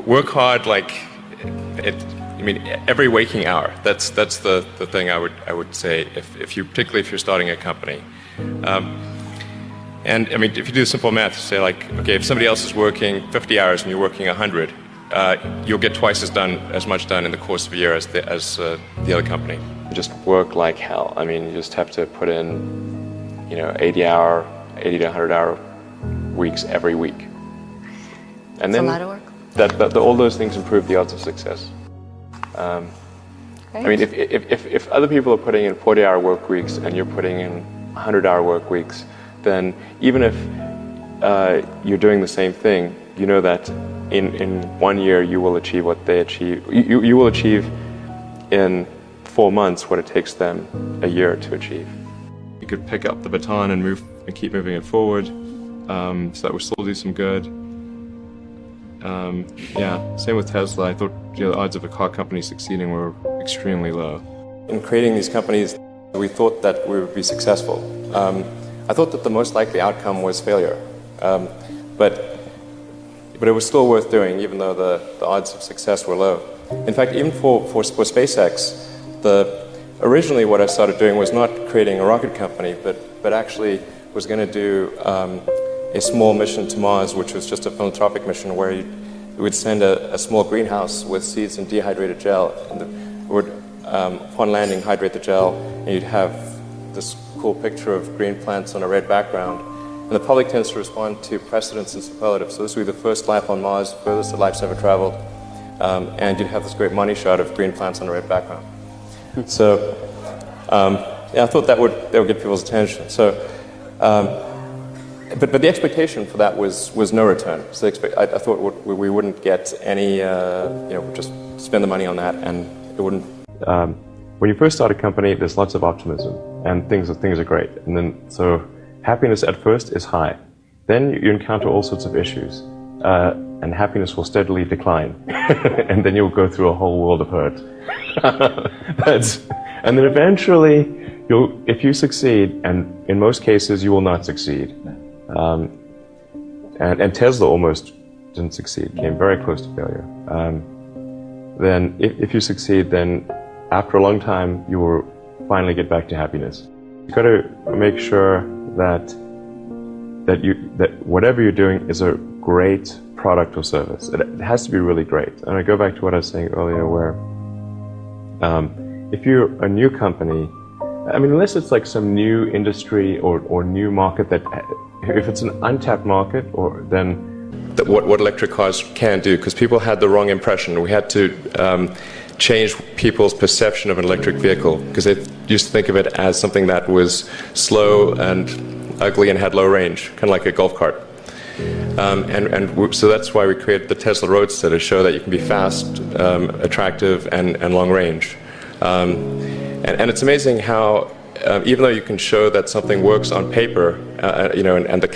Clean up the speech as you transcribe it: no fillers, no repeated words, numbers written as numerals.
work hard, like I mean, every waking hour. That's the thing I would say particularly if you're starting a company. And I mean, if you do simple math, say like, okay, if somebody else is working 50 hours and you're working 100, you'll get twice as much done in the course of a year as the other company. You just work like hell. I mean, you just have to put in, 80 to 100-hour weeks every week. And then a lot of work. All those things improve the odds of success. I mean, if other people are putting in 40-hour work weeks and you're putting in 100-hour work weeks, then even if you're doing the same thing, you know that in 1 year you will achieve what they achieve. You will achieve in 4 months what it takes them a year to achieve. You could pick up the baton and keep moving it forward, so that would still do some good. Yeah, same with Tesla. I thought the odds of a car company succeeding were extremely low. In creating these companies, we thought that we would be successful. I thought that the most likely outcome was failure, but it was still worth doing, even though the odds of success were low. In fact, even for SpaceX, originally what I started doing was not creating a rocket company, but actually was going to do a small mission to Mars, which was just a philanthropic mission where you would send a small greenhouse with seeds and dehydrated gel, and it would, upon landing, hydrate the gel, and you'd have this cool picture of green plants on a red background. And the public tends to respond to precedents and superlatives. So this would be the first life on Mars, furthest that life's ever traveled, and you'd have this great money shot of green plants on a red background. So, yeah, I thought that would get people's attention. So, but the expectation for that was no return. So I thought we wouldn't get any, just spend the money on that, and it wouldn't. When you first start a company, there's lots of optimism, and things are great. And then, so happiness at first is high. Then you encounter all sorts of issues, and happiness will steadily decline, and then you'll go through a whole world of hurt. And then eventually, if you succeed, and in most cases you will not succeed. And Tesla almost didn't succeed, came very close to failure. Then if you succeed, then after a long time you will finally get back to happiness. You've got to make sure that whatever you're doing is a great product or service. It has to be really great. And I go back to what I was saying earlier, where if you're a new company, I mean, unless it's like some new industry or new market if it's an untapped market, then what electric cars can do, because people had the wrong impression. We had to change people's perception of an electric vehicle, because they used to think of it as something that was slow and ugly and had low range, kind of like a golf cart. So that's why we created the Tesla Roadster, to show that you can be fast, attractive, and long range. And it's amazing how, even though you can show that something works on paper, and the